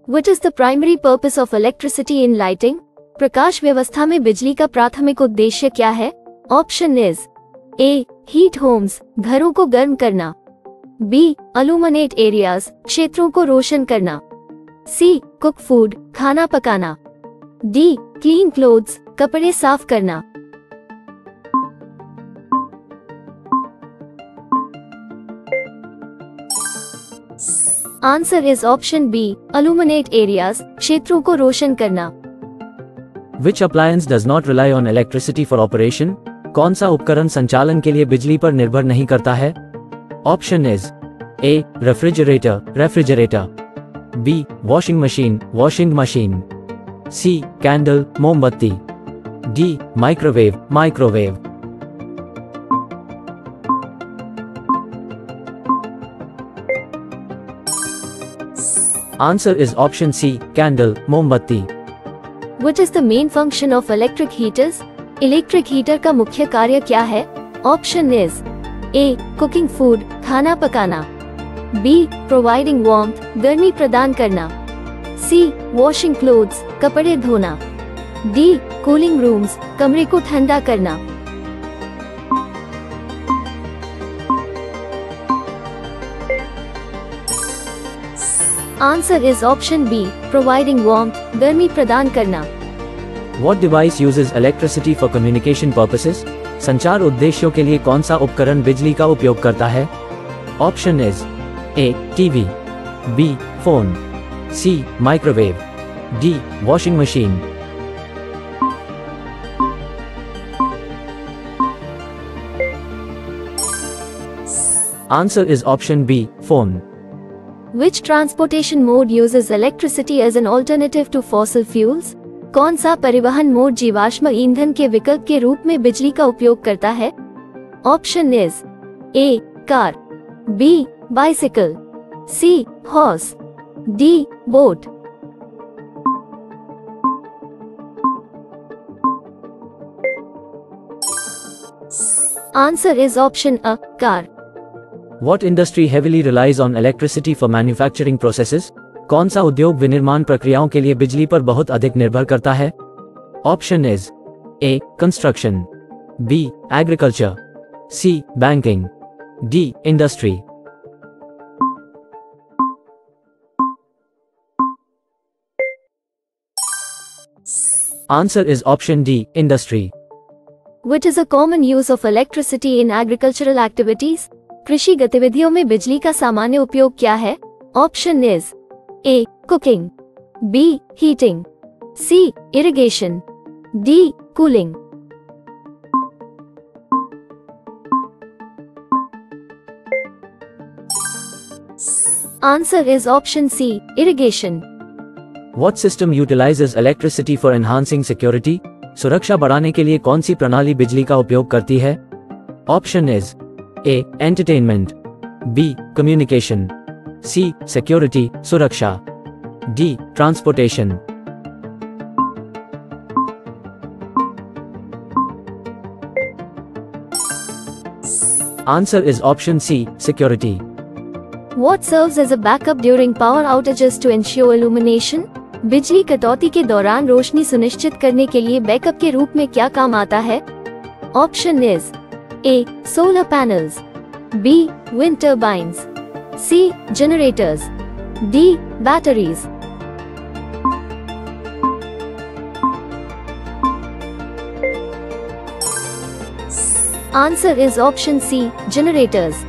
What is the primary purpose of electricity in lighting? प्रकाश व्यवस्था में बिजली का प्राथमिक उद्देश्य क्या है? Option is A heat homes, घरों को गर्म करना, बी illuminate एरियाज, क्षेत्रों को रोशन करना, सी कुक फूड, खाना पकाना, डी क्लीन क्लोथ्स, कपड़े साफ करना। Answer is option B illuminate areas, क्षेत्रों को रोशन करना। Which appliance does not rely on electricity for operation? कौन सा उपकरण संचालन के लिए बिजली पर निर्भर नहीं करता है? Option is A refrigerator, B washing machine, C candle मोमबत्ती, D microwave. Answer is option C candle मोमबत्ती। What is the main function of electric heaters? Electric heater का मुख्य कार्य क्या है? Option is A cooking food, खाना पकाना, be providing warmth, गर्मी प्रदान करना, सी वॉशिंग क्लोथ्स, कपड़े धोना, डी कूलिंग रूम्स, कमरे को ठंडा करना। Answer is option be providing warmth, गर्मी प्रदान करना। What device uses electricity for communication purposes? संचार उद्देश्यों के लिए कौन सा उपकरण बिजली का उपयोग करता है? Option is A TV, B phone, C microwave, D washing machine. Answer is option B phone. Which transportation mode uses electricity as an alternative to fossil fuels? कौन सा परिवहन मोड जीवाश्म ईंधन के विकल्प के रूप में बिजली का उपयोग करता है? Option is A car, B bicycle, C horse, D boat. Answer is option A car. What industry heavily relies on electricity for manufacturing processes? कौन सा उद्योग विनिर्माण प्रक्रियाओं के लिए बिजली पर बहुत अधिक निर्भर करता है? Option is A construction, B agriculture, C banking, D industry. Answer is option D industry. What is a common use of electricity in agricultural activities? कृषि गतिविधियों में बिजली का सामान्य उपयोग क्या है? Option is A cooking, B heating, C irrigation, D cooling. Answer is option C irrigation. What system utilizes electricity for enhancing security? सुरक्षा बढ़ाने के लिए कौन सी प्रणाली बिजली का उपयोग करती है? Option is A entertainment, B communication, C security सुरक्षा, D transportation. Answer is option C security. What serves as a backup during power outages to ensure illumination? बिजली कटौती के दौरान रोशनी सुनिश्चित करने के लिए बैकअप के रूप में क्या काम आता है? Option is A solar panels, B wind turbines, C generators, D batteries. Answer is option C generators.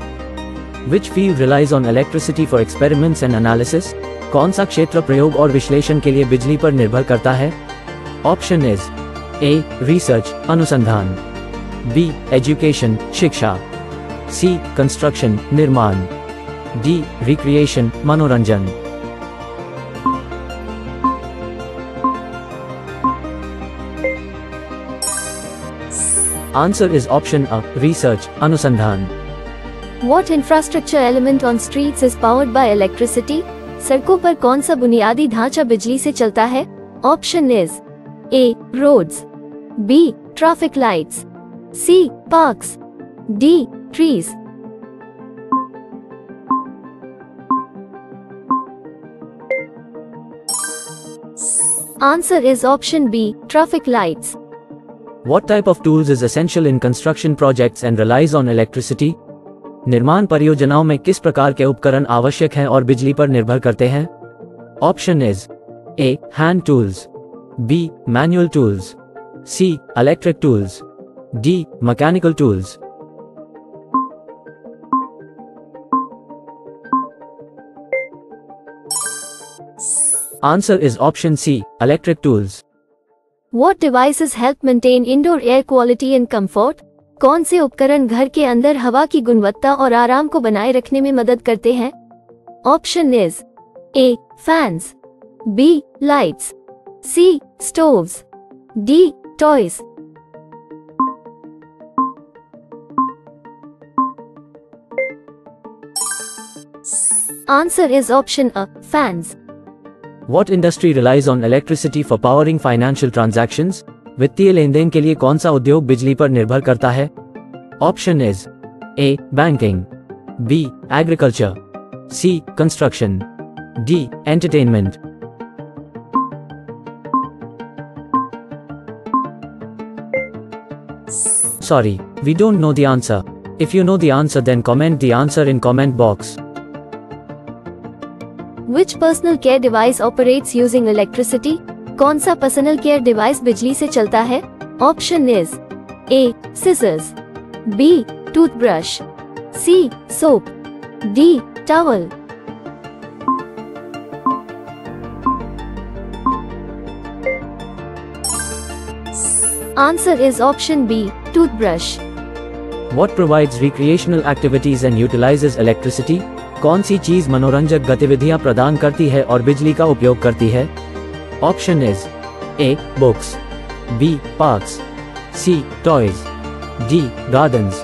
Which field relies on electricity for experiments and analysis? कौन सा क्षेत्र प्रयोग और विश्लेषण के लिए बिजली पर निर्भर करता है? ऑप्शन इज ए रिसर्च अनुसंधान, बी एजुकेशन शिक्षा, सी कंस्ट्रक्शन निर्माण, डी रिक्रिएशन मनोरंजन। Answer is option a research अनुसंधान। What infrastructure element on streets is powered by electricity? सड़कों पर कौन सा बुनियादी ढांचा बिजली से चलता है? Option is A roads, B traffic lights, C parks, D trees. Answer is option B, traffic lights. What type of tools is essential in construction projects and relies on electricity? निर्माण परियोजनाओं में किस प्रकार के उपकरण आवश्यक हैं और बिजली पर निर्भर करते हैं? Option is A hand tools, B manual tools, C electric tools, D mechanical tools. Answer is option C, electric tools. What devices help maintain indoor air quality and comfort? कौन से उपकरण घर के अंदर हवा की गुणवत्ता और आराम को बनाए रखने में मदद करते हैं? Option is A fans, B lights, C stoves, D toys. Answer is option A, fans. What industry relies on electricity for powering financial transactions? वित्तीय लेनदेन के लिए कौन सा उद्योग बिजली पर निर्भर करता है? Option is A banking, B agriculture, C construction, D entertainment. Sorry, we don't know the answer. If you know the answer, then comment the answer in comment box. Which personal care device operates using electricity? कौन सा personal care device बिजली से चलता है? Option is A scissors, B toothbrush, C soap, D towel. Answer is option B, toothbrush. What provides recreational activities and utilizes electricity? कौन सी चीज मनोरंजक गतिविधियां प्रदान करती है और बिजली का उपयोग करती है? Option is A books, B parks, C toys, D gardens.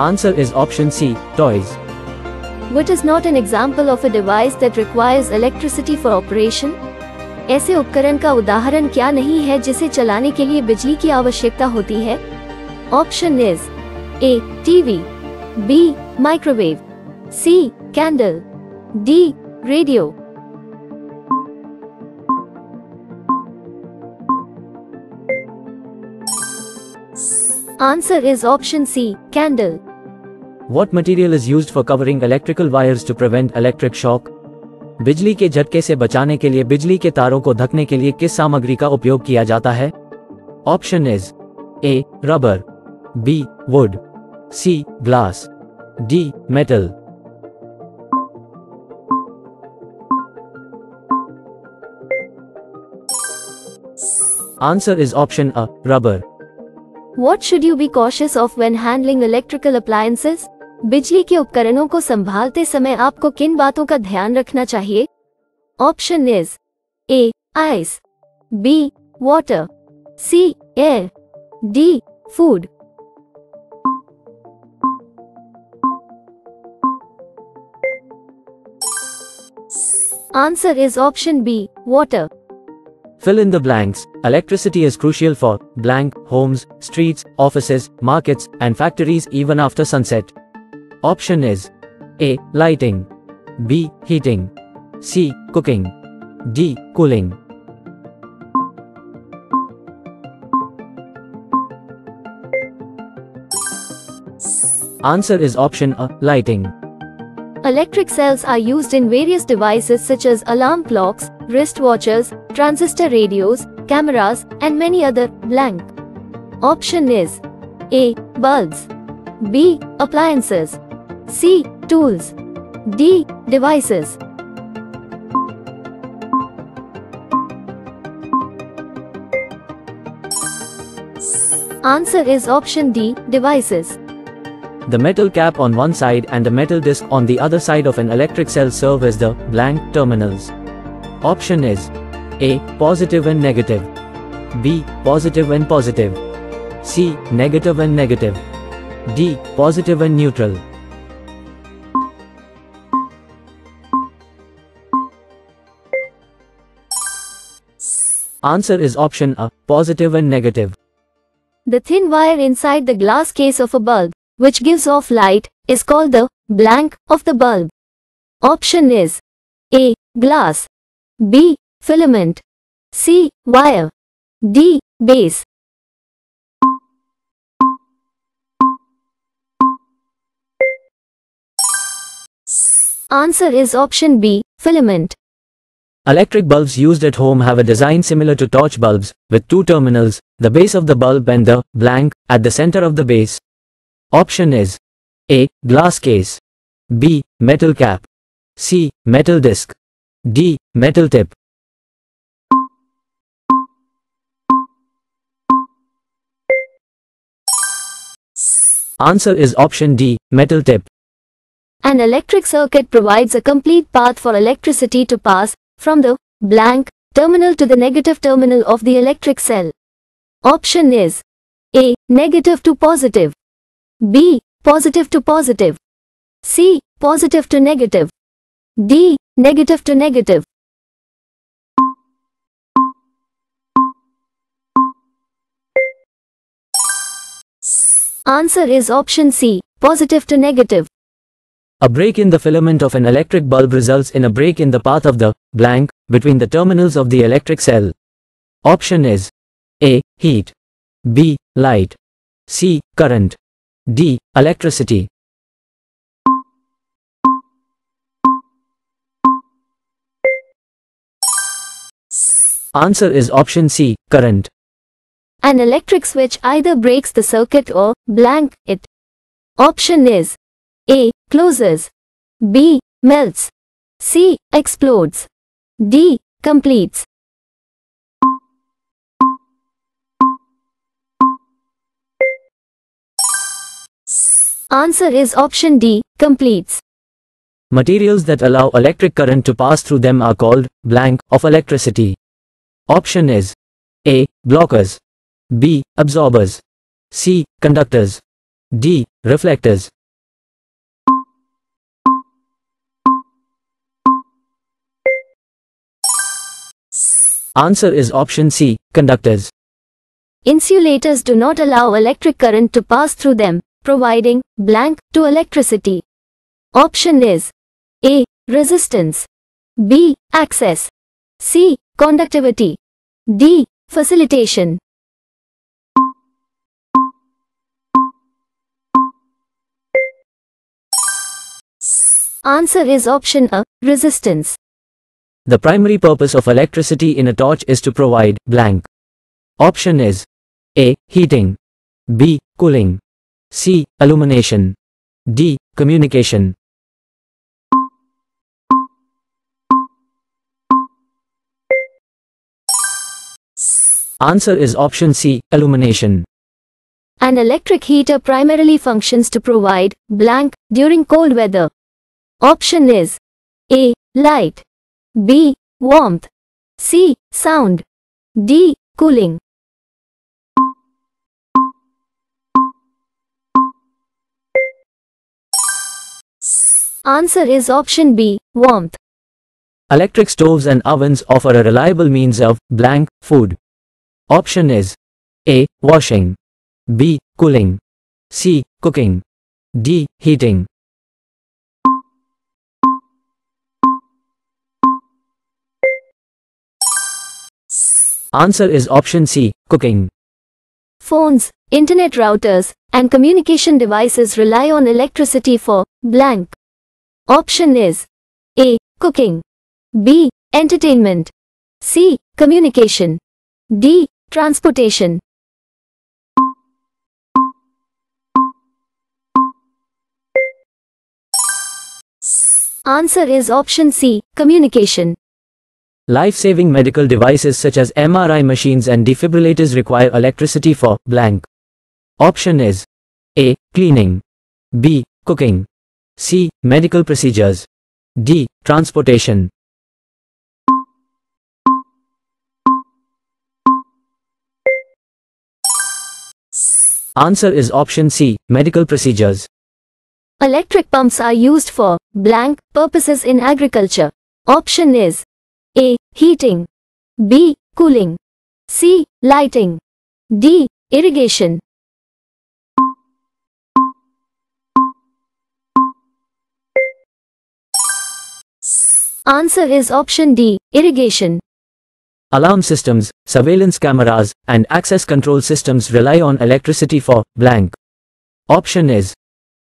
Answer is option C toys. What is not an example of a device that requires electricity for operation? ऐसे उपकरण का उदाहरण क्या नहीं है जिसे चलाने के लिए बिजली की आवश्यकता होती है? Option is A TV, B microwave, C candle, D radio. Answer is option C candle. What material is used for covering electrical wires to prevent electric shock? बिजली के झटके से बचाने के लिए बिजली के तारों को ढकने के लिए किस सामग्री का उपयोग किया जाता है? Option is A rubber, B wood, C glass, D metal. Answer is option A rubber. What should you be cautious of when handling electrical appliances? बिजली के उपकरणों को संभालते समय आपको किन बातों का ध्यान रखना चाहिए? Option is A ice, B water, C air, D food. Answer is option B water. Fill in the blanks. Electricity is crucial for blank homes, streets, offices, markets, and factories even after sunset. Option is A lighting, B heating, C cooking, D cooling. Answer is option A lighting. Electric cells are used in various devices such as alarm clocks, wristwatches, transistor radios, cameras, and many other blank. Option is A bulbs, B appliances, C tools, D devices. Answer is option D devices. The metal cap on one side and the metal disc on the other side of an electric cell serve as the blank terminals. Option is A positive and negative, B positive and positive, C negative and negative, D positive and neutral. Answer is option A positive and negative. The thin wire inside the glass case of a bulb, which gives off light, is called the blank of the bulb. Option is A. Glass, B. Filament, C. Wire, D. Base. Answer is option B. Filament. Electric bulbs used at home have a design similar to torch bulbs, with two terminals, the base of the bulb and the blank at the center of the base. Option is A. Glass case, B. Metal cap, C. Metal disc, D. Metal tip. Answer is option D. Metal tip. An electric circuit provides a complete path for electricity to pass from the blank terminal to the negative terminal of the electric cell. Option is A. Negative to positive, B. Positive to positive, C. Positive to negative, D. Negative to negative. Answer is option C. Positive to negative. A break in the filament of an electric bulb results in a break in the path of the blank between the terminals of the electric cell. Option is A. Heat, B. Light, C. Current, D. Electricity. Answer is option C. Current. An electric switch either breaks the circuit or blank it. Option is A. Closes, B. Melts, C. Explodes, D. Completes. Answer is option D. Completes. Materials that allow electric current to pass through them are called blank of electricity. Option is A. Blockers, B. Absorbers, C. Conductors, D. Reflectors. Answer is option C. Conductors. Insulators do not allow electric current to pass through them, providing blank to electricity. Option is A. Resistance, B. Access, C. Conductivity, D. Facilitation. Answer is option A. Resistance. The primary purpose of electricity in a torch is to provide blank. Option is A. Heating, B. Cooling, C. Illumination, D. Communication. Answer is option C. Illumination. An electric heater primarily functions to provide blank during cold weather. Option is A. Light, B. Warmth, C. Sound, D. Cooling. Answer is option B. Warmth. Electric stoves and ovens offer a reliable means of blank food. Option is A. Washing, B. Cooling, C. Cooking, D. Heating. Answer is option C. Cooking. Phones, internet routers, and communication devices rely on electricity for blank. Option is A. Cooking, B. Entertainment, C. Communication, D. Transportation. Answer is option C. Communication. Life-saving medical devices such as MRI machines and defibrillators require electricity for blank. Option is A. Cleaning, B. Cooking, C. Medical procedures, D. Transportation. Answer is option C. Medical procedures. Electric pumps are used for blank purposes in agriculture. Option is A. Heating, B. Cooling, C. Lighting, D. Irrigation. Answer is option D, irrigation. Alarm systems, surveillance cameras, and access control systems rely on electricity for blank. Option is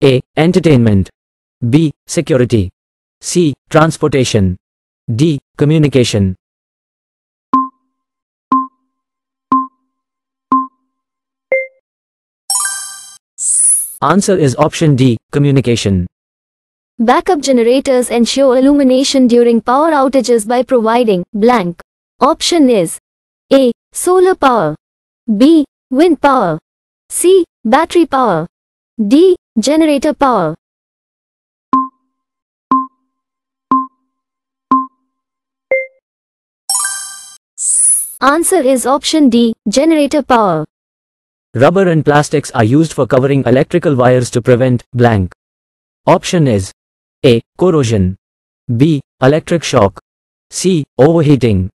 A. Entertainment, B. Security, C. Transportation, D. Communication. Answer is option D. Communication. Backup generators ensure illumination during power outages by providing blank. Option is A. Solar power, B. Wind power, C. Battery power, D. Generator power. Answer is option D. Generator power. Rubber and plastics are used for covering electrical wires to prevent blank. Option is A. Corrosion, B. Electric shock, C. Overheating,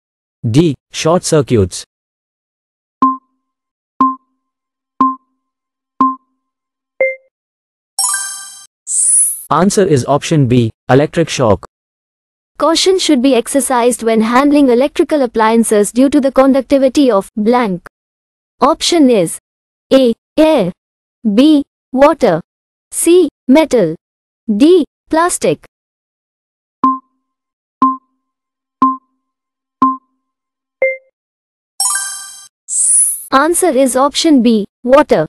D. Short circuits. Answer is option B. Electric shock. Caution should be exercised when handling electrical appliances due to the conductivity of blank. Option is A. Air, B. Water, C. Metal, D. Plastic. Answer is option B. Water.